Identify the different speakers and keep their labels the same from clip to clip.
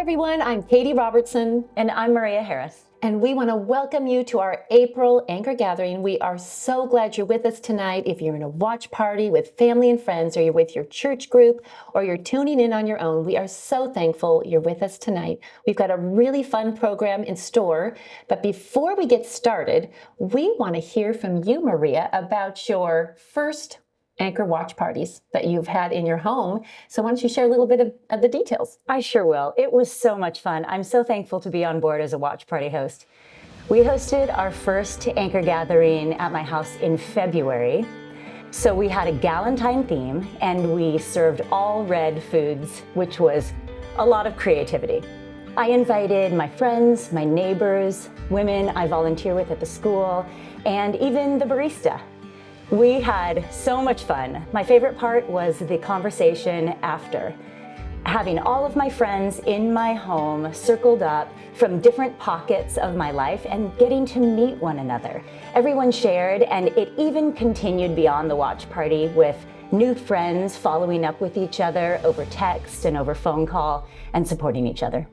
Speaker 1: everyone, I'm Katie Robertson.
Speaker 2: And I'm Maria Harris.
Speaker 1: And we want to welcome you to our April Anchor Gathering. We are so glad you're with us tonight. If you're in a watch party with family and friends, or you're with your church group, or you're tuning in on your own, we are so thankful you're with us tonight. We've got a really fun program in store. But before we get started, we want to hear from you, Maria, about your first Anchor watch parties that you've had in your home. So why don't you share a little bit of the details?
Speaker 2: I sure will. It was so much fun. I'm so thankful to be on board as a watch party host. We hosted our first Anchor gathering at my house in February. So we had a Galentine theme and we served all red foods, which was a lot of creativity. I invited my friends, my neighbors, women I volunteer with at the school, and even the barista. We had so much fun. My favorite part was the conversation after. Having all of my friends in my home circled up from different pockets of my life and getting to meet one another. Everyone shared, and it even continued beyond the watch party with new friends following up with each other over text and over phone call and supporting each other.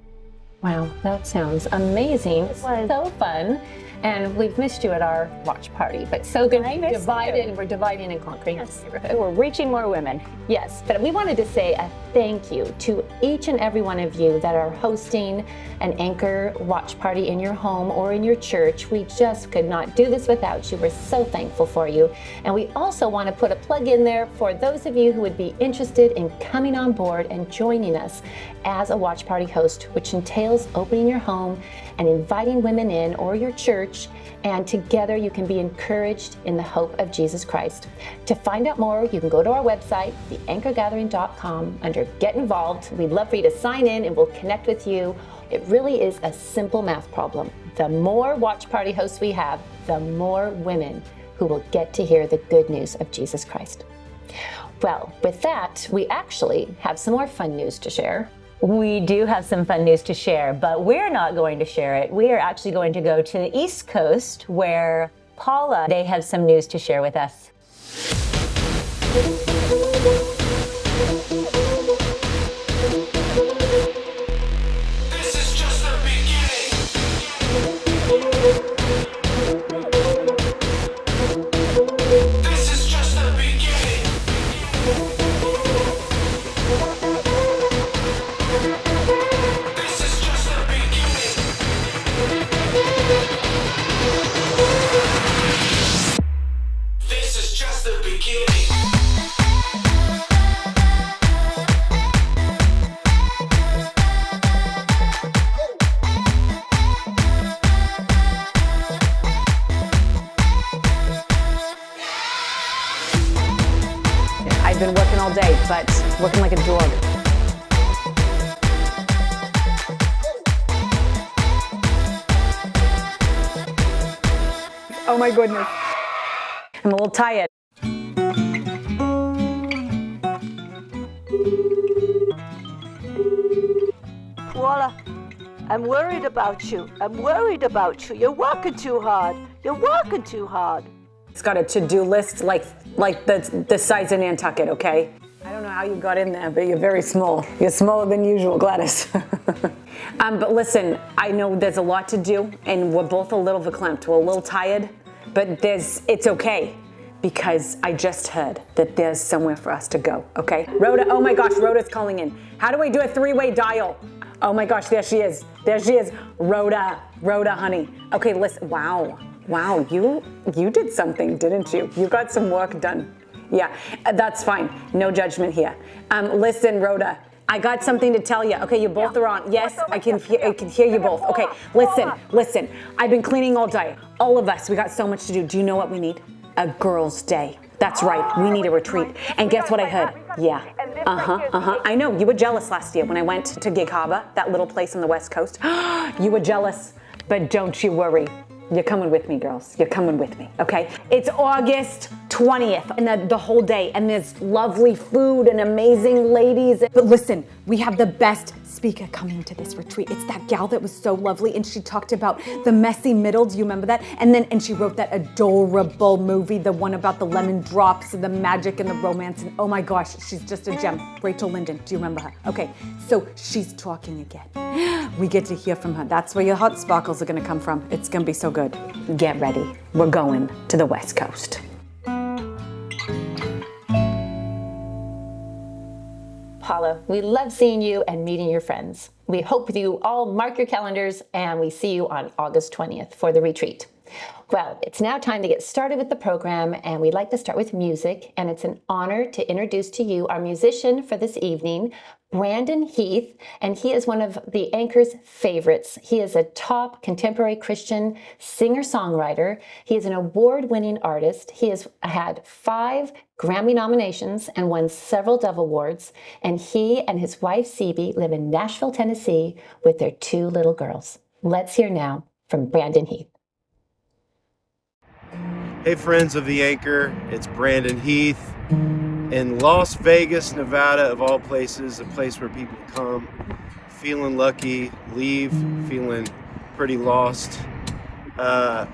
Speaker 1: Wow, that sounds amazing. It was so fun. And we've missed you at our watch party, but so good. We're dividing and conquering.
Speaker 2: Yes. We're reaching more women.
Speaker 1: Yes, but we wanted to say a thank you to each and every one of you that are hosting an Anchor watch party in your home or in your church. We just could not do this without you. We're so thankful for you. And we also want to put a plug in there for those of you who would be interested in coming on board and joining us as a watch party host, which entails opening your home and inviting women in, or your church, and together you can be encouraged in the hope of Jesus Christ. To find out more, you can go to our website, theanchorgathering.com, under Get Involved. We'd love for you to sign in and we'll connect with you. It really is a simple math problem. The more watch party hosts we have, the more women who will get to hear the good news of Jesus Christ. Well, with that, we actually have some more fun news to share.
Speaker 2: We do have some fun news to share, but we're not going to share it. We are actually going to go to the East Coast where Paula, they have some news to share with us.
Speaker 3: This is just the beginning. This is just the beginning. This is just the beginning. This is just the beginning.
Speaker 4: I've been working all day, but working like a dog. Oh my goodness. I'm a little tired.
Speaker 5: Paula, I'm worried about you. I'm worried about you. You're working too hard. You're working too hard.
Speaker 4: It's got a to-do list like the size of Nantucket, okay? I don't know how you got in there, but you're very small. You're smaller than usual, Gladys. But listen, I know there's a lot to do, and we're both a little verklempt. We're a little tired, but it's okay, because I just heard that there's somewhere for us to go, okay? Rhoda, oh my gosh, Rhoda's calling in. How do I do a three-way dial? Oh my gosh, there she is. There she is. Rhoda, honey. Okay, listen, wow, you did something, didn't you? You got some work done. Yeah, that's fine. No judgment here. Listen, Rhoda, I got something to tell you. Okay, you both are on. Yes, I can hear you both. Okay, listen. I've been cleaning all day. All of us, we got so much to do. Do you know what we need? A girls' day. That's right, we need a retreat. And guess what I heard? Yeah, I know, you were jealous last year when I went to Gig Harbor, that little place on the West Coast. You were jealous, but don't you worry. You're coming with me, girls. You're coming with me, okay? It's August 20th, and the whole day, and there's lovely food and amazing ladies. But listen, we have the best speaker coming to this retreat. It's that gal that was so lovely, and she talked about the messy middle. Do you remember that? And she wrote that adorable movie, the one about the lemon drops and the magic and the romance. And oh my gosh, she's just a gem. Rachel Linden, do you remember her? Okay, so she's talking again. We get to hear from her. That's where your heart sparkles are gonna come from. It's gonna be so good. Get ready. We're going to the West Coast.
Speaker 1: Paula, we love seeing you and meeting your friends. We hope you all mark your calendars and we see you on August 20th for the retreat. Well, it's now time to get started with the program, and we'd like to start with music, and it's an honor to introduce to you our musician for this evening, Brandon Heath, and he is one of the anchor's favorites. He is a top contemporary Christian singer-songwriter. He is an award-winning artist. He has had 5 Grammy nominations and won several Dove Awards, and he and his wife, Cebe, live in Nashville, Tennessee with their 2 little girls. Let's hear now from Brandon Heath.
Speaker 6: Hey friends of the Anchor, it's Brandon Heath in Las Vegas, Nevada, of all places, a place where people come feeling lucky, leave feeling pretty lost.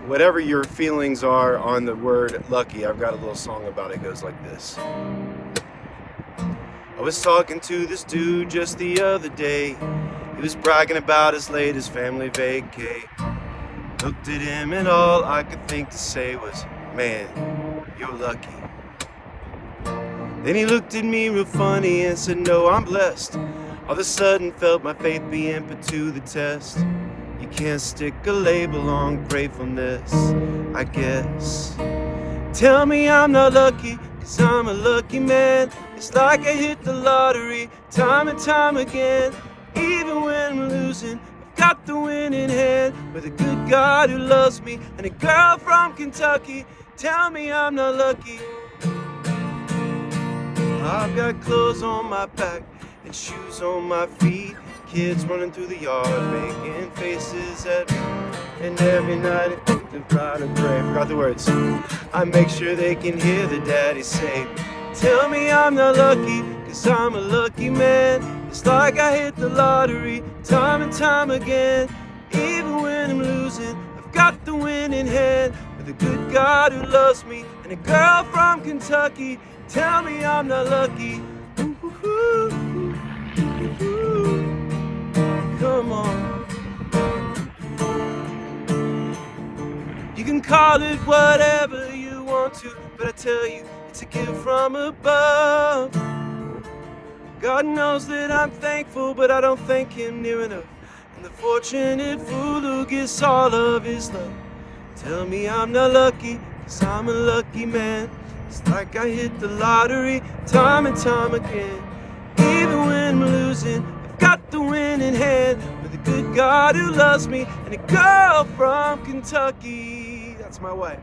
Speaker 6: Whatever your feelings are on the word lucky, I've got a little song about it. It goes like this. I was talking to this dude just the other day. He was bragging about his latest family vacay. Looked at him and all I could think to say was, man, you're lucky. Then he looked at me real funny and said, no, I'm blessed. All of a sudden felt my faith being put to the test. You can't stick a label on gratefulness, I guess. Tell me I'm not lucky, 'cause I'm a lucky man. It's like I hit the lottery time and time again. Even when I'm losing, got the winning hand with a good God who loves me and a girl from Kentucky. Tell me I'm not lucky. I've got clothes on my back and shoes on my feet. Kids running through the yard making faces at me. And every night I think and try to pray. Forgot the words. I make sure they can hear the daddy say, tell me I'm not lucky, 'cause I'm a lucky man. It's like I hit the lottery time and time again. Even when I'm losing, I've got the winning hand with a good God who loves me and a girl from Kentucky. Tell me I'm not lucky. Ooh, ooh, ooh, ooh. Come on. You can call it whatever you want to, but I tell you, it's a gift from above. God knows that I'm thankful, but I don't thank him near enough. I'm the fortunate fool who gets all of his love. Tell me I'm not lucky, 'cause I'm a lucky man. It's like I hit the lottery time and time again. Even when I'm losing, I've got the winning hand with a good God who loves me and a girl from Kentucky. That's my wife.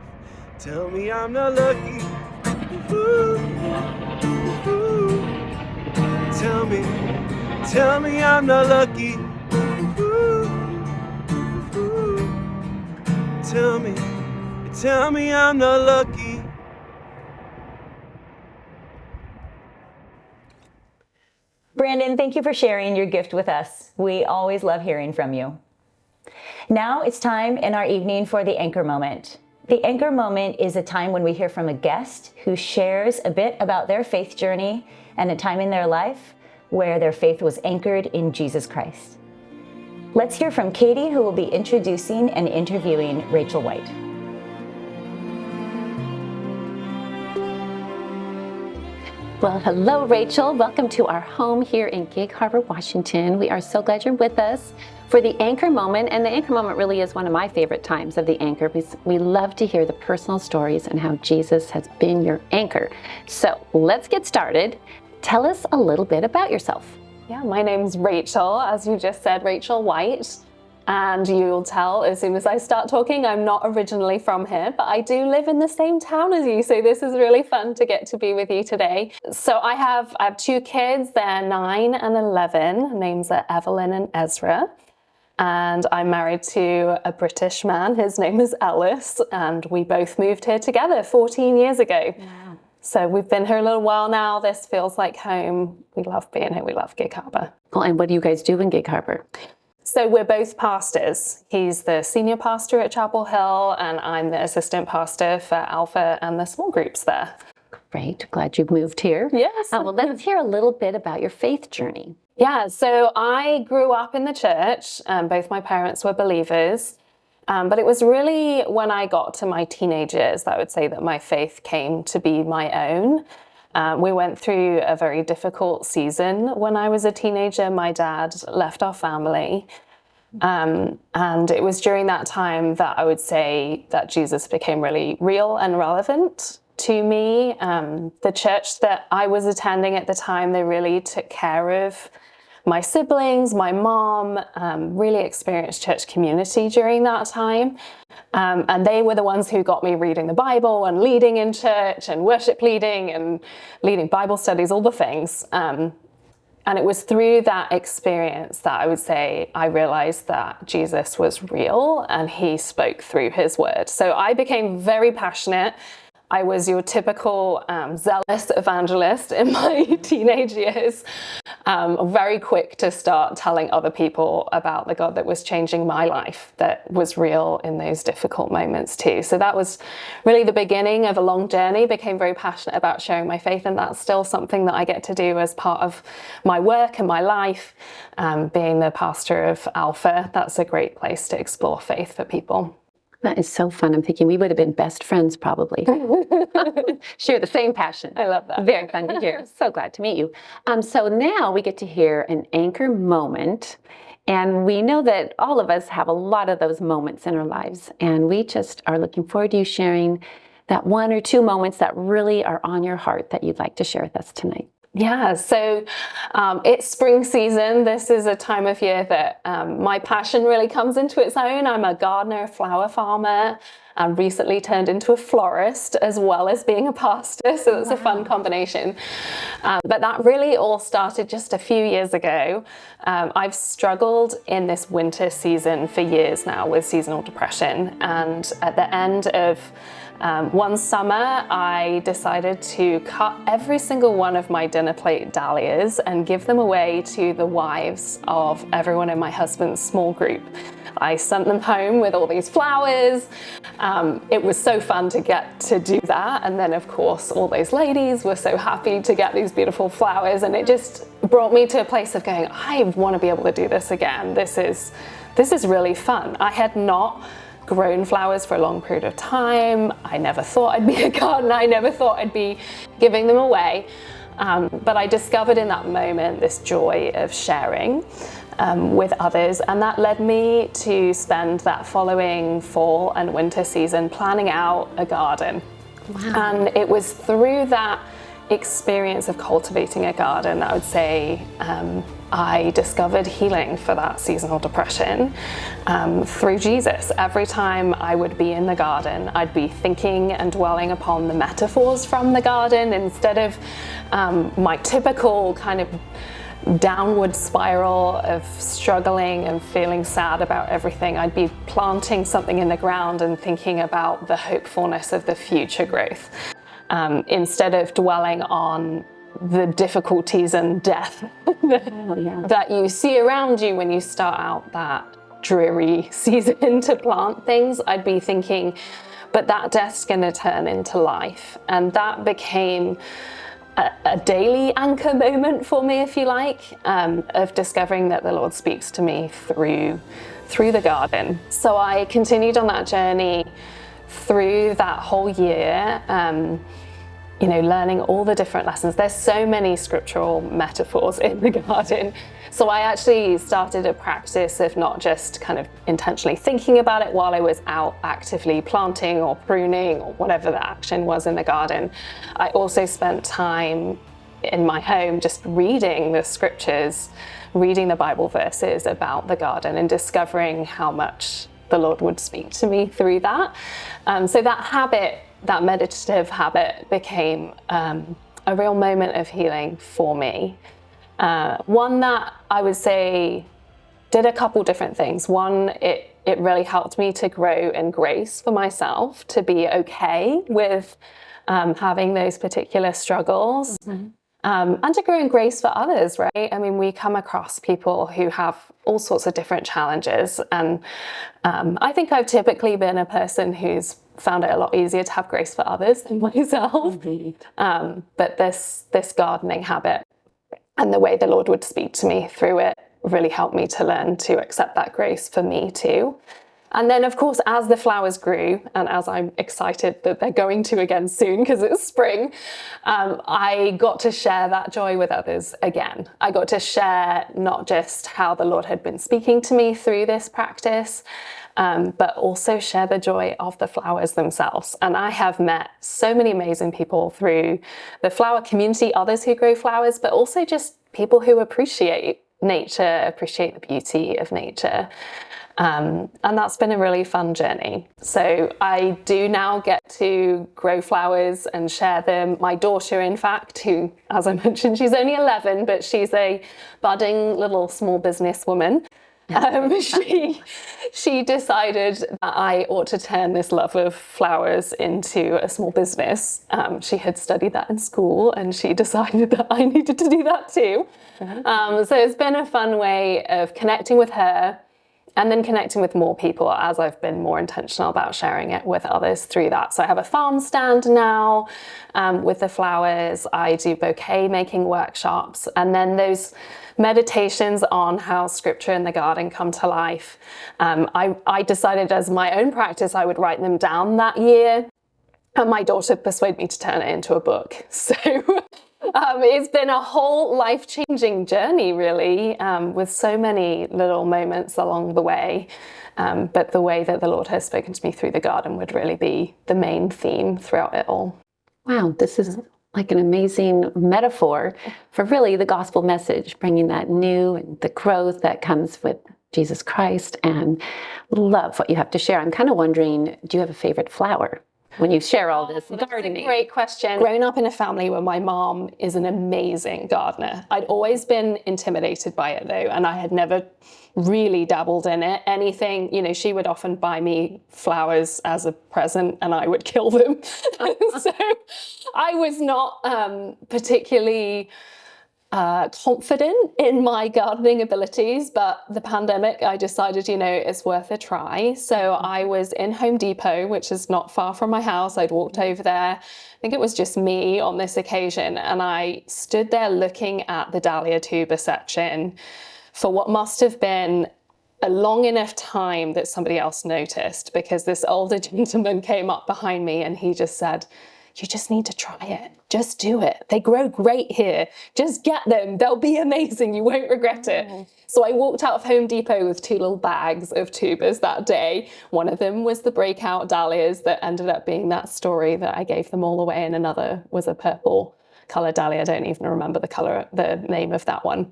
Speaker 6: Tell me I'm not lucky. Ooh, ooh, ooh. Tell me I'm not lucky. Ooh, ooh. Tell me I'm not lucky.
Speaker 2: Brandon, thank you for sharing your gift with us. We always love hearing from you. Now it's time in our evening for the Anchor Moment. The Anchor Moment is a time when we hear from a guest who shares a bit about their faith journey and a time in their life where their faith was anchored in Jesus Christ. Let's hear from Katie, who will be introducing and interviewing Rachel White.
Speaker 1: Well, hello, Rachel. Welcome to our home here in Gig Harbor, Washington. We are so glad you're with us for the Anchor Moment. And the Anchor Moment really is one of my favorite times of the Anchor, because we love to hear the personal stories and how Jesus has been your anchor. So let's get started. Tell us a little bit about yourself.
Speaker 7: Yeah, my name's Rachel, as you just said, Rachel White. And you'll tell as soon as I start talking, I'm not originally from here, but I do live in the same town as you. So this is really fun to get to be with you today. So I have 2 kids. They're 9 and 11. Names are Evelyn and Ezra. and I'm married to a British man. His name is Ellis, and we both moved here together 14 years ago. Wow. So we've been here a little while now. This feels like home. We love being here. We love Gig Harbor.
Speaker 1: Well, and what do you guys do in Gig Harbor?
Speaker 7: So we're both pastors. He's the senior pastor at Chapel Hill, and I'm the assistant pastor for Alpha and the small groups there.
Speaker 1: Great. Glad you've moved here.
Speaker 7: Yes.
Speaker 1: Well, let's hear a little bit about your faith journey.
Speaker 7: Yeah, so I grew up in the church. Both my parents were believers. But it was really when I got to my teenage years that I would say that my faith came to be my own. We went through a very difficult season when I was a teenager. My dad left our family. And it was during that time that I would say that Jesus became really real and relevant to me. The church that I was attending at the time, they really took care of my siblings, my mom, really experienced church community during that time. And they were the ones who got me reading the Bible and leading in church and worship leading and leading Bible studies, all the things. And it was through that experience that I would say I realized that Jesus was real and he spoke through his word. So I became very passionate. I was your typical zealous evangelist in my teenage years, very quick to start telling other people about the God that was changing my life, that was real in those difficult moments too. So that was really the beginning of a long journey, became very passionate about sharing my faith, and that's still something that I get to do as part of my work and my life. Being the pastor of Alpha, that's a great place to explore faith for people.
Speaker 1: That is so fun. I'm thinking we would have been best friends probably. Share the same passion.
Speaker 7: I love that.
Speaker 1: Very fun to hear. So glad to meet you. So now we get to hear an anchor moment. And we know that all of us have a lot of those moments in our lives. And we just are looking forward to you sharing that one or two moments that really are on your heart that you'd like to share with us tonight.
Speaker 7: Yeah, so it's spring season. This is a time of year that my passion really comes into its own. I'm a gardener, flower farmer, and recently turned into a florist as well as being a pastor, so that's a fun combination. But that really all started just a few years ago. I've struggled in this winter season for years now with seasonal depression, and at the end of one summer, I decided to cut every single one of my dinner plate dahlias and give them away to the wives of everyone in my husband's small group. I sent them home with all these flowers. It was so fun to get to do that. And then, of course, all those ladies were so happy to get these beautiful flowers. And it just brought me to a place of going, I want to be able to do this again. This is really fun. I had not grown flowers for a long period of time. I never thought I'd be a gardener. I never thought I'd be giving them away. But I discovered in that moment this joy of sharing with others, and that led me to spend that following fall and winter season planning out a garden. Wow. And it was through that experience of cultivating a garden that I would say I discovered healing for that seasonal depression through Jesus. Every time I would be in the garden, I'd be thinking and dwelling upon the metaphors from the garden instead of my typical kind of downward spiral of struggling and feeling sad about everything. I'd be planting something in the ground and thinking about the hopefulness of the future growth instead of dwelling on the difficulties and death that you see around you when you start out that dreary season to plant things. I'd be thinking, but that death's going to turn into life. And that became a daily anchor moment for me, if you like, of discovering that the Lord speaks to me through the garden. So I continued on that journey through that whole year, learning all the different lessons. There's so many scriptural metaphors in the garden. So I actually started a practice of not just kind of intentionally thinking about it while I was out actively planting or pruning or whatever the action was in the garden. I also spent time in my home just reading the scriptures, reading the Bible verses about the garden and discovering how much the Lord would speak to me through that. So that habit, that meditative habit, became a real moment of healing for me. One that I would say did a couple different things. One, it really helped me to grow in grace for myself, to be okay with having those particular struggles. And to grow in grace for others, right? I mean, we come across people who have all sorts of different challenges. And I think I've typically been a person who's found it a lot easier to have grace for others than myself. But this gardening habit and the way the Lord would speak to me through it really helped me to learn to accept that grace for me too. And then, of course, as the flowers grew, and as I'm excited that they're going to again soon because it's spring, I got to share that joy with others again. I got to share not just how the Lord had been speaking to me through this practice, but also share the joy of the flowers themselves. And I have met so many amazing people through the flower community, others who grow flowers, but also just people who appreciate nature, appreciate the beauty of nature. And that's been a really fun journey. So I do now get to grow flowers and share them. My daughter, in fact, who, as I mentioned, she's only 11, but she's a budding little small business woman. She decided that I ought to turn this love of flowers into a small business. She had studied that in school, and she decided that I needed to do that too. So it's been a fun way of connecting with her, and then connecting with more people as I've been more intentional about sharing it with others through that. So I have a farm stand now with the flowers. I do bouquet making workshops, and then those meditations on how scripture and the garden come to life. I decided as my own practice I would write them down that year, and my daughter persuaded me to turn it into a book. So it's been a whole life-changing journey, really, with so many little moments along the way. But the way that the Lord has spoken to me through the garden would really be the main theme throughout it all.
Speaker 1: Wow, this is like an amazing metaphor for really the gospel message, bringing that new and the growth that comes with Jesus Christ, and love what you have to share. I'm kind of wondering, do you have a favorite flower when you share all this gardening?
Speaker 7: That's a great question. Growing up in a family where my mom is an amazing gardener, I'd always been intimidated by it though, and I had never really dabbled in it. Anything, she would often buy me flowers as a present and I would kill them. So I was not particularly confident in my gardening abilities, but the pandemic, I decided, it's worth a try. So I was in Home Depot, which is not far from my house. I'd walked over there. I think it was just me on this occasion. And I stood there looking at the dahlia tuber section for what must have been a long enough time that somebody else noticed, because this older gentleman came up behind me and he just said, "You just need to try it. Just do it. They grow great here. Just get them. They'll be amazing. You won't regret it." So I walked out of Home Depot with 2 little bags of tubers that day. One of them was the breakout dahlias that ended up being that story that I gave them all away, and another was a purple color dahlia. I don't even remember the name of that one.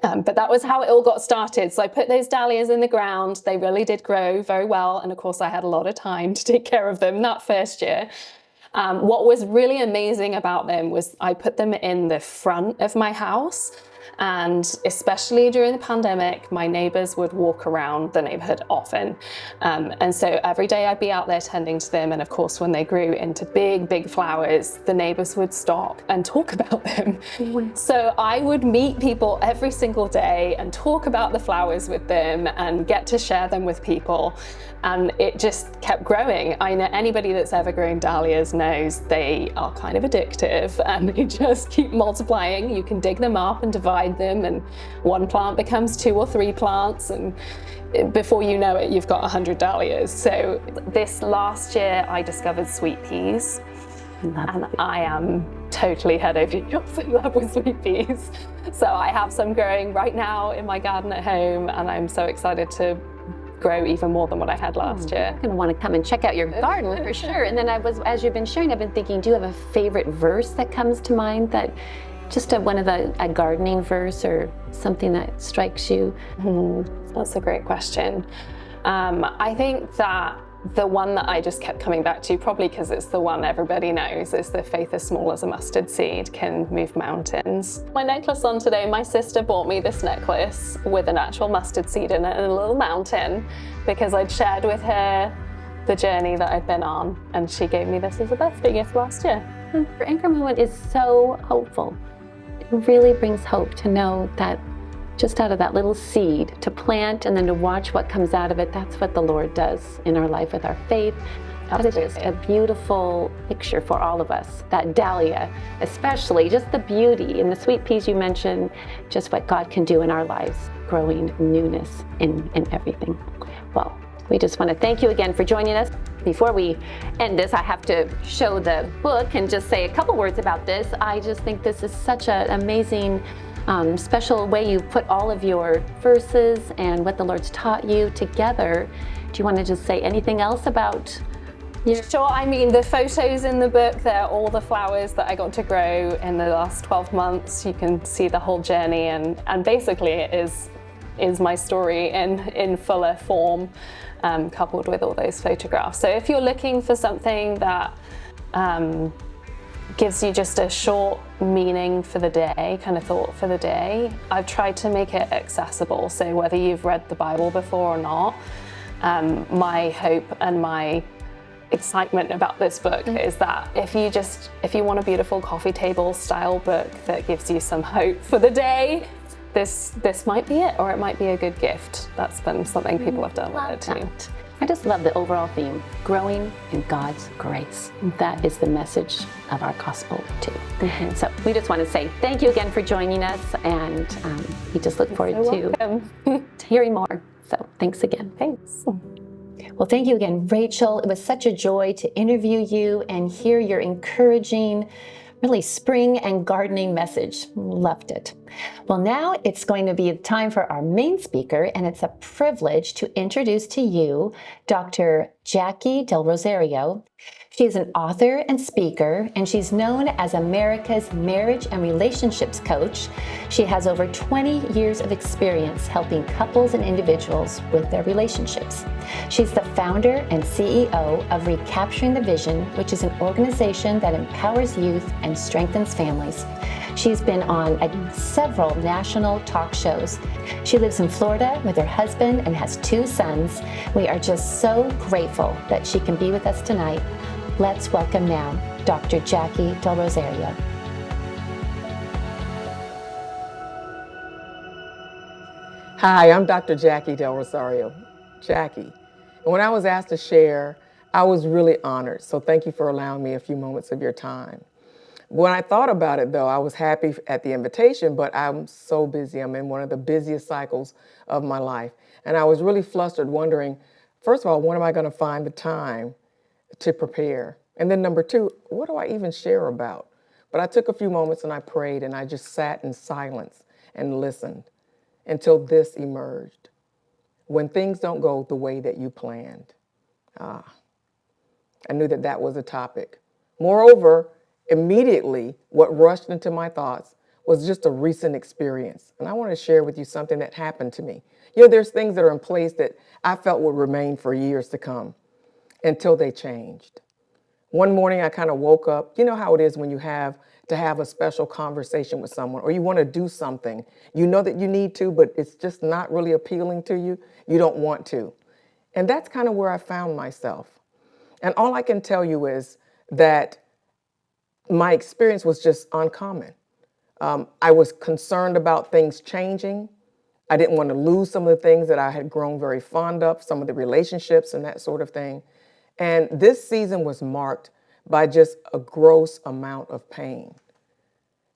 Speaker 7: But that was how it all got started. So I put those dahlias in the ground. They really did grow very well. And of course, I had a lot of time to take care of them that first year. What was really amazing about them was I put them in the front of my house. And especially during the pandemic, my neighbors would walk around the neighborhood often. And so every day I'd be out there tending to them. And of course, when they grew into big, big flowers, the neighbors would stop and talk about them. So I would meet people every single day and talk about the flowers with them and get to share them with people. And it just kept growing. I know anybody that's ever grown dahlias knows they are kind of addictive and they just keep multiplying. You can dig them up and divide them, and one plant becomes 2 or 3 plants, and before you know it, you've got 100 dahlias. So this last year, I discovered sweet peas, and I am totally head over heels in love with sweet peas. So I have some growing right now in my garden at home, and I'm so excited to grow even more than what I had last year.
Speaker 1: I'm going to want to come and check out your garden for sure. And then as you've been sharing, I've been thinking, do you have a favorite verse that comes to mind, that just a gardening verse or something that strikes you?
Speaker 7: That's a great question. I think that the one that I just kept coming back to, probably because it's the one everybody knows, is the faith as small as a mustard seed can move mountains. My necklace on today, my sister bought me this necklace with an actual mustard seed in it and a little mountain, because I'd shared with her the journey that I'd been on, and she gave me this as a birthday gift last year.
Speaker 1: Your anchor moment is so hopeful. It really brings hope to know that just out of that little seed to plant and then to watch what comes out of it, that's what the Lord does in our life with our faith. That is just a beautiful picture for all of us. That dahlia, especially, just the beauty and the sweet peas you mentioned, just what God can do in our lives, growing newness in everything. Well, we just want to thank you again for joining us. Before we end this, I have to show the book and just say a couple words about this. I just think this is such an amazing, special way you put all of your verses and what the Lord's taught you together. Do you want to just say anything else about your...
Speaker 7: Sure, I mean, the photos in the book, they're all the flowers that I got to grow in the last 12 months. You can see the whole journey, and basically it is my story in fuller form, coupled with all those photographs. So if you're looking for something that gives you just a short meaning for the day, kind of thought for the day, I've tried to make it accessible. So whether you've read the Bible before or not, my hope and my excitement about this book is that if you want a beautiful coffee table style book that gives you some hope for the day, this might be it, or it might be a good gift. That's been something people have done with it too.
Speaker 1: I just love the overall theme, growing in God's grace. That is the message of our gospel too. So we just want to say thank you again for joining us, and we just look forward to hearing more. So thanks again.
Speaker 7: Thanks.
Speaker 1: Well, thank you again, Rachel. It was such a joy to interview you and hear your encouraging, really spring and gardening message. Loved it. Well, now it's going to be time for our main speaker, and it's a privilege to introduce to you Dr. Jacquie Del Rosario. She's an author and speaker, and she's known as America's marriage and relationships coach. She has over 20 years of experience helping couples and individuals with their relationships. She's the founder and CEO of Recapturing the Vision, which is an organization that empowers youth and strengthens families. She's been on several national talk shows. She lives in Florida with her husband and has 2 sons. We are just so grateful that she can be with us tonight. Let's welcome now Dr. Jacquie Del Rosario.
Speaker 8: Hi, I'm Dr. Jacquie Del Rosario. Jacquie. And when I was asked to share, I was really honored. So thank you for allowing me a few moments of your time. When I thought about it, though, I was happy at the invitation, but I'm so busy. I'm in one of the busiest cycles of my life. And I was really flustered, wondering, first of all, when am I going to find the time to prepare? And then number 2, what do I even share about? But I took a few moments and I prayed, and I just sat in silence and listened until this emerged. When things don't go the way that you planned. I knew that that was a topic. Moreover, immediately, what rushed into my thoughts was just a recent experience. And I want to share with you something that happened to me. You know, there's things that are in place that I felt would remain for years to come until they changed. One morning, I kind of woke up. You know how it is when you have to have a special conversation with someone, or you want to do something. You know that you need to, but it's just not really appealing to you. You don't want to. And that's kind of where I found myself. And all I can tell you is that my experience was just uncommon. I was concerned about things changing. I didn't want to lose some of the things that I had grown very fond of, some of the relationships and that sort of thing. And this season was marked by just a gross amount of pain.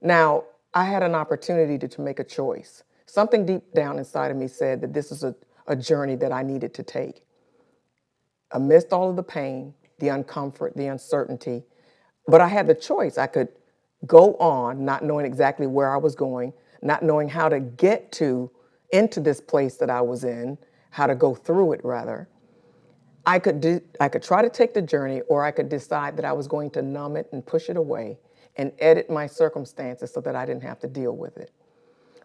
Speaker 8: Now, I had an opportunity to make a choice. Something deep down inside of me said that this is a journey that I needed to take. Amidst all of the pain, the uncomfort, the uncertainty, but I had the choice. I could go on, not knowing exactly where I was going, not knowing how to get into this place that I was in, how to go through it rather. I could try to take the journey, or I could decide that I was going to numb it and push it away and edit my circumstances so that I didn't have to deal with it.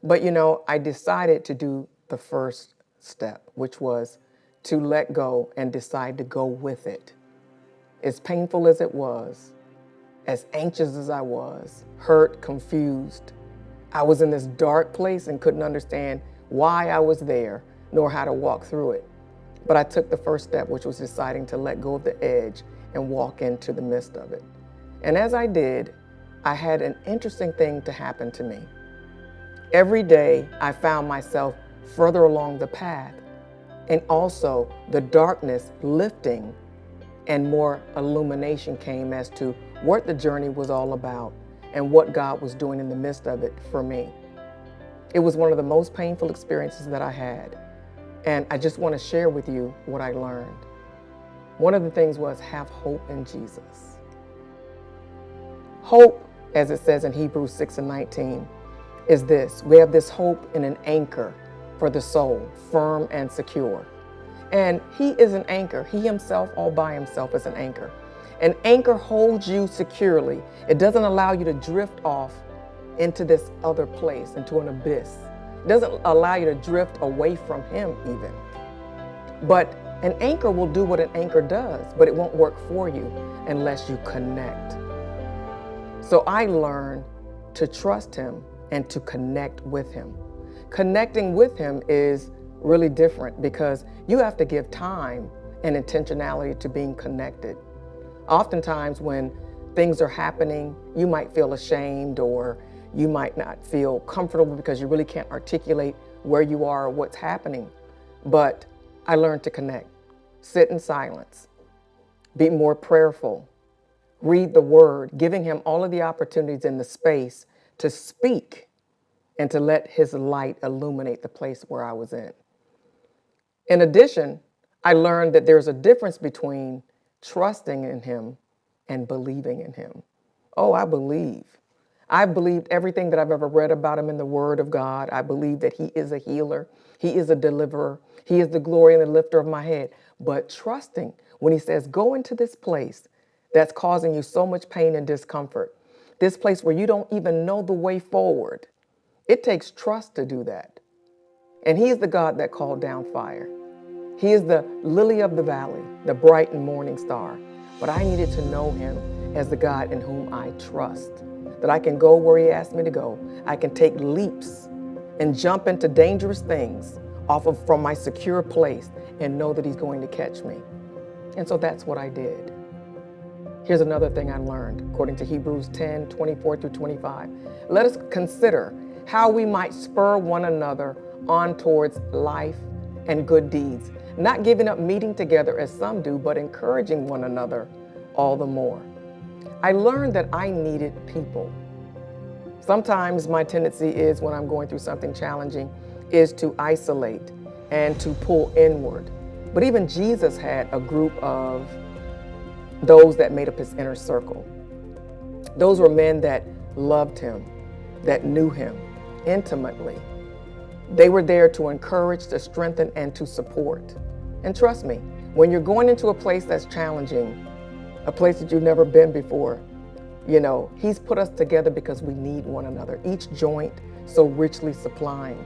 Speaker 8: But you know, I decided to do the first step, which was to let go and decide to go with it. As painful as it was, as anxious as I was, hurt, confused, I was in this dark place and couldn't understand why I was there, nor how to walk through it. But I took the first step, which was deciding to let go of the edge and walk into the midst of it. And as I did, I had an interesting thing to happen to me. Every day, I found myself further along the path, and also the darkness lifting and more illumination came as to what the journey was all about and what God was doing in the midst of it for me. It was one of the most painful experiences that I had, and I just want to share with you what I learned. One of the things was have hope in Jesus. Hope, as it says in Hebrews 6:19, is this. We have this hope in an anchor for the soul, firm and secure. And he is an anchor. He himself, all by himself, is an anchor. An anchor holds you securely. It doesn't allow you to drift off into this other place, into an abyss. It doesn't allow you to drift away from him even. But an anchor will do what an anchor does, but it won't work for you unless you connect. So I learned to trust him and to connect with him. Connecting with him is really different because you have to give time and intentionality to being connected. Oftentimes when things are happening, you might feel ashamed or you might not feel comfortable because you really can't articulate where you are or what's happening. But I learned to connect, sit in silence, be more prayerful, read the word, giving him all of the opportunities in the space to speak and to let his light illuminate the place where I was in. In addition, I learned that there's a difference between trusting in him and believing in him. Oh, I believe. I believed everything that I've ever read about him in the Word of God. I believe that he is a healer. He is a deliverer. He is the glory and the lifter of my head. But trusting when he says, go into this place that's causing you so much pain and discomfort, this place where you don't even know the way forward. It takes trust to do that. And he is the God that called down fire. He is the lily of the valley, the bright and morning star. But I needed to know him as the God in whom I trust, that I can go where he asked me to go. I can take leaps and jump into dangerous things from my secure place and know that he's going to catch me. And so that's what I did. Here's another thing I learned, according to Hebrews 10:24-25. Let us consider how we might spur one another on towards life and good deeds, not giving up meeting together as some do, but encouraging one another all the more. I learned that I needed people. Sometimes my tendency is, when I'm going through something challenging, is to isolate and to pull inward. But even Jesus had a group of those that made up his inner circle. Those were men that loved him, that knew him intimately. They were there to encourage, to strengthen, and to support. And trust me, when you're going into a place that's challenging, a place that you've never been before, he's put us together because we need one another, each joint so richly supplying.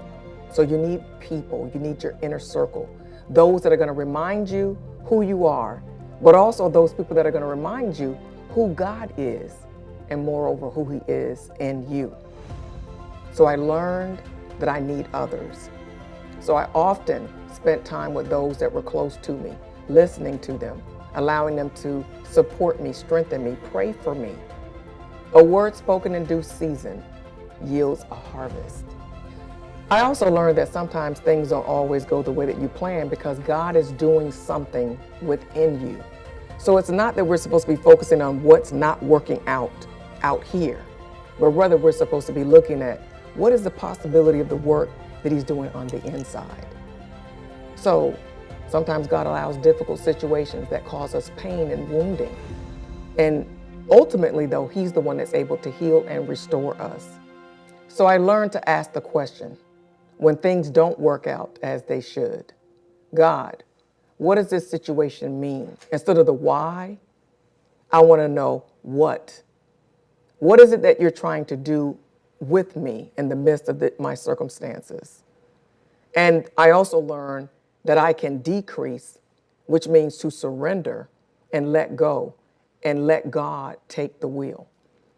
Speaker 8: So you need people, you need your inner circle, those that are going to remind you who you are, but also those people that are going to remind you who God is, and moreover, who he is in you. So I learned that I need others. So I often spent time with those that were close to me, listening to them, allowing them to support me, strengthen me, pray for me. A word spoken in due season yields a harvest. I also learned that sometimes things don't always go the way that you plan because God is doing something within you. So it's not that we're supposed to be focusing on what's not working out here, but rather we're supposed to be looking at what is the possibility of the work that he's doing on the inside. So sometimes God allows difficult situations that cause us pain and wounding. And ultimately, though, he's the one that's able to heal and restore us. So I learned to ask the question, when things don't work out as they should, God, what does this situation mean? Instead of the why, I want to know what. What is it that you're trying to do with me in the midst of my circumstances? And I also learned that I can decrease, which means to surrender and let go and let God take the wheel.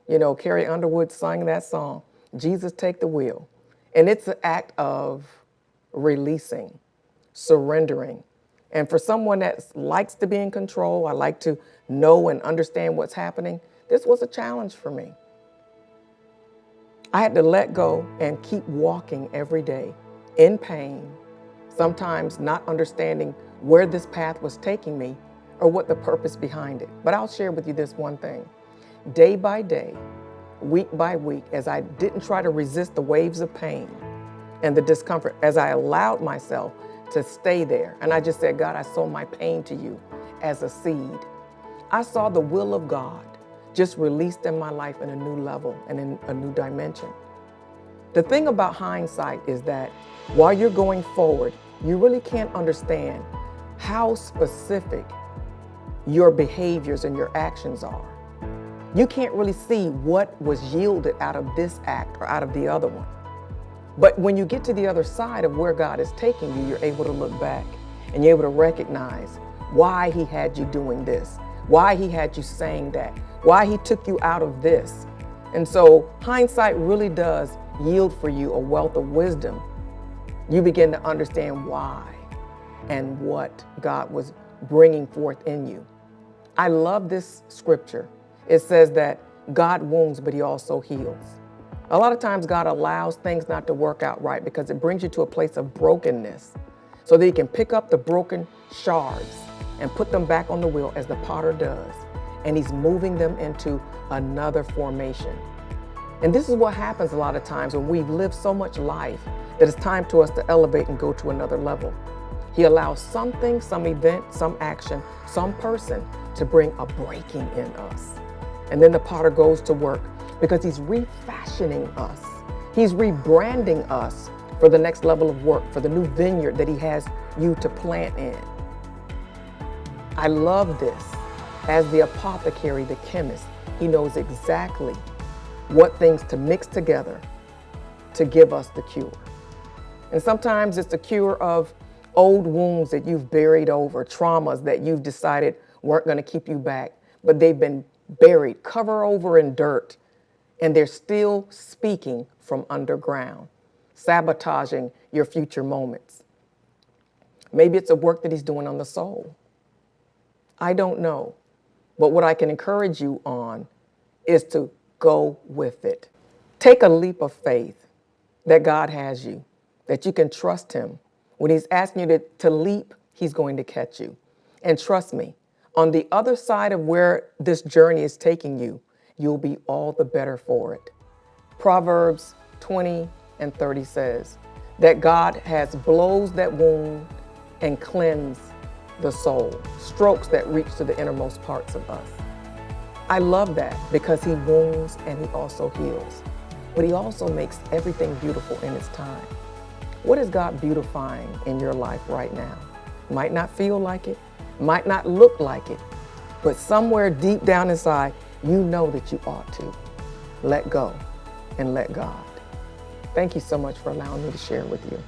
Speaker 8: You know, Carrie Underwood sang that song, Jesus Take the Wheel. And it's an act of releasing, surrendering. And for someone that likes to be in control, I like to know and understand what's happening, this was a challenge for me. I had to let go and keep walking every day in pain, sometimes not understanding where this path was taking me or what the purpose behind it. But I'll share with you this one thing. Day by day, week by week, as I didn't try to resist the waves of pain and the discomfort, as I allowed myself to stay there, and I just said, God, I sow my pain to you as a seed. I saw the will of God just released in my life in a new level and in a new dimension. The thing about hindsight is that while you're going forward, you really can't understand how specific your behaviors and your actions are. You can't really see what was yielded out of this act or out of the other one. But when you get to the other side of where God is taking you, you're able to look back and you're able to recognize why he had you doing this, why he had you saying that, why he took you out of this. And so hindsight really does yield for you a wealth of wisdom. You begin to understand why and what God was bringing forth in you. I love this scripture. It says that God wounds, but he also heals. A lot of times God allows things not to work out right because it brings you to a place of brokenness so that he can pick up the broken shards and put them back on the wheel as the potter does. And he's moving them into another formation. And this is what happens a lot of times when we've lived so much life that it's time to us to elevate and go to another level. He allows something, some event, some action, some person to bring a breaking in us. And then the potter goes to work because he's refashioning us. He's rebranding us for the next level of work, for the new vineyard that he has you to plant in. I love this. As the apothecary, the chemist, he knows exactly what things to mix together to give us the cure. And sometimes it's the cure of old wounds that you've buried over, traumas that you've decided weren't going to keep you back, but they've been buried, covered over in dirt, and they're still speaking from underground, sabotaging your future moments. Maybe it's a work that he's doing on the soul. I don't know. But what I can encourage you on is to go with it. Take a leap of faith that God has you, that you can trust him. When he's asking you to leap, he's going to catch you. And trust me, on the other side of where this journey is taking you, you'll be all the better for it. Proverbs 20:30 says that God has blows that wound and cleanse the soul, strokes that reach to the innermost parts of us. I love that because he wounds and he also heals, but he also makes everything beautiful in its time. What is God beautifying in your life right now? Might not feel like it, might not look like it, but somewhere deep down inside, you know that you ought to let go and let God. Thank you so much for allowing me to share with you.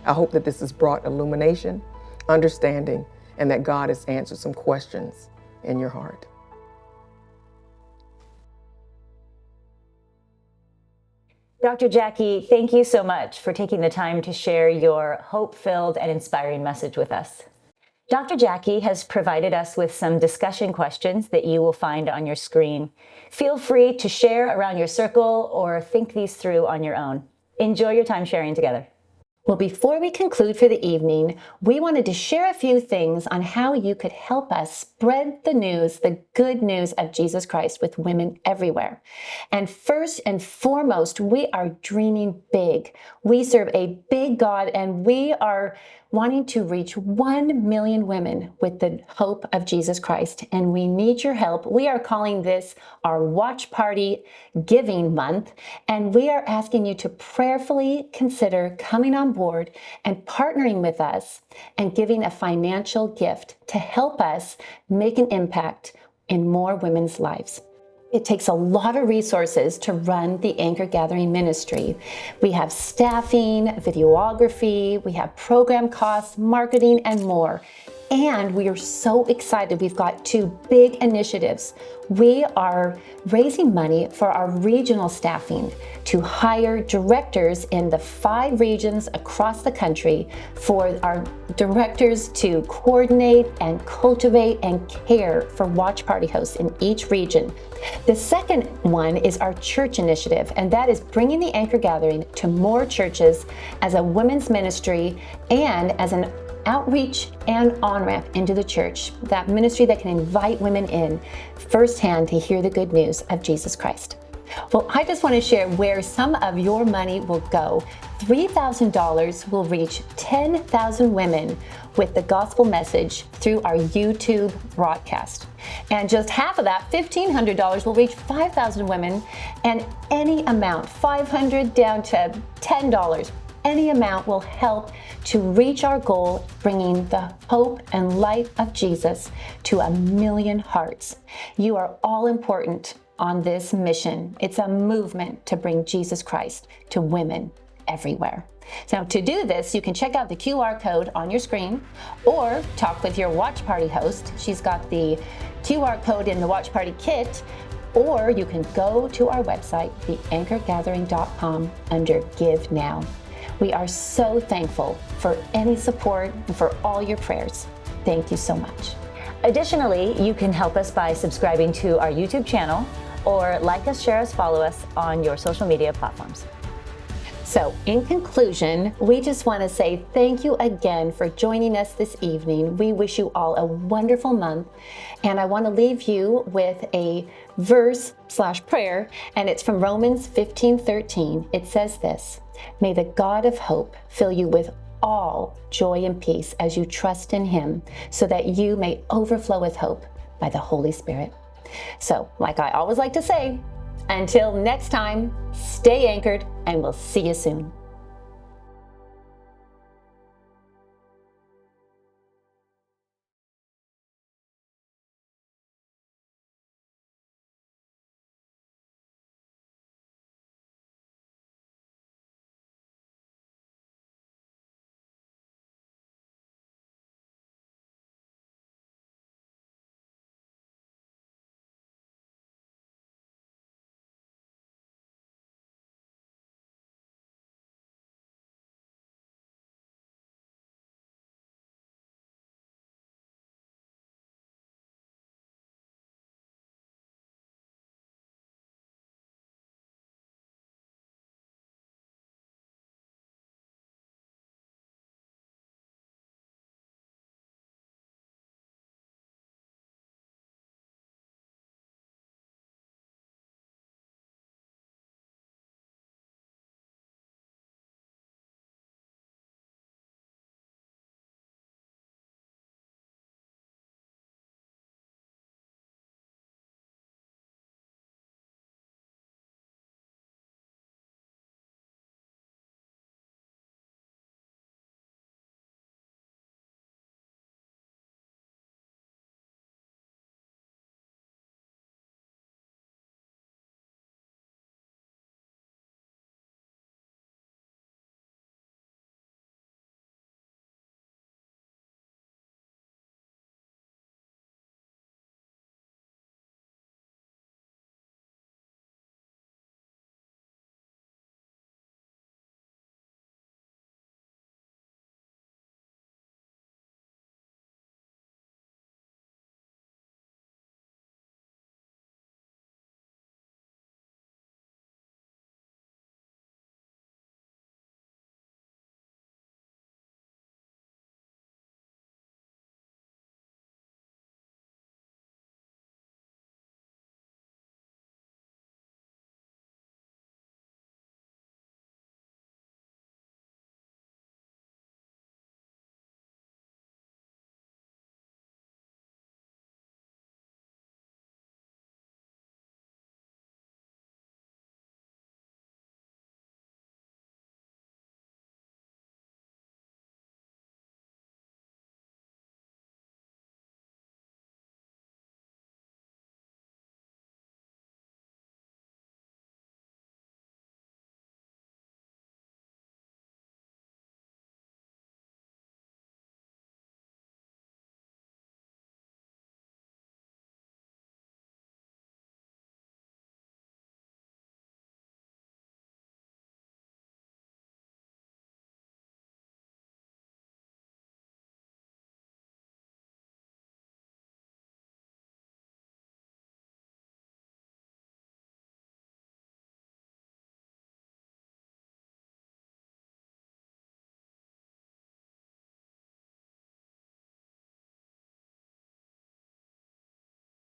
Speaker 8: I hope that this has brought illumination, understanding, and that God has answered some questions in your heart.
Speaker 2: Dr. Jacquie, thank you so much for taking the time to share your hope-filled and inspiring message with us. Dr. Jacquie has provided us with some discussion questions that you will find on your screen. Feel free to share around your circle or think these through on your own. Enjoy your time sharing together.
Speaker 1: Well, before we conclude for the evening, we wanted to share a few things on how you could help us spread the news, the good news of Jesus Christ with women everywhere. And first and foremost, we are dreaming big. We serve a big God, and we are wanting to reach 1 million women with the hope of Jesus Christ. And we need your help. We are calling this our Watch Party Giving Month. And we are asking you to prayerfully consider coming on board and partnering with us and giving a financial gift to help us make an impact in more women's lives. It takes a lot of resources to run the Anchor Gathering ministry. We have staffing, videography, we have program costs, marketing, and more. And we are so excited. We've got 2 big initiatives. We are raising money for our regional staffing to hire directors in the 5 regions across the country for our directors to coordinate and cultivate and care for watch party hosts in each region. The second one is our church initiative, and that is bringing the Anchor Gathering to more churches as a women's ministry and as an outreach and on-ramp into the church, that ministry that can invite women in firsthand to hear the good news of Jesus Christ. Well, I just want to share where some of your money will go. $3,000 will reach 10,000 women with the gospel message through our YouTube broadcast. And just half of that, $1,500, will reach 5,000 women, and any amount, $500 down to $10, any amount will help to reach our goal, bringing the hope and light of Jesus to 1 million hearts. You are all important on this mission. It's a movement to bring Jesus Christ to women everywhere. So to do this, you can check out the QR code on your screen or talk with your watch party host. She's got the QR code in the watch party kit, or you can go to our website, theanchorgathering.com, under Give Now. We are so thankful for any support and for all your prayers. Thank you so much.
Speaker 2: Additionally, you can help us by subscribing to our YouTube channel, or like us, share us, follow us on your social media platforms.
Speaker 1: So in conclusion, we just want to say thank you again for joining us this evening. We wish you all a wonderful month. And I want to leave you with a verse/prayer, and it's from Romans 15:13. It says this: "May the God of hope fill you with all joy and peace as you trust in him, so that you may overflow with hope by the Holy Spirit." So, like I always like to say, until next time, stay anchored, and we'll see you soon.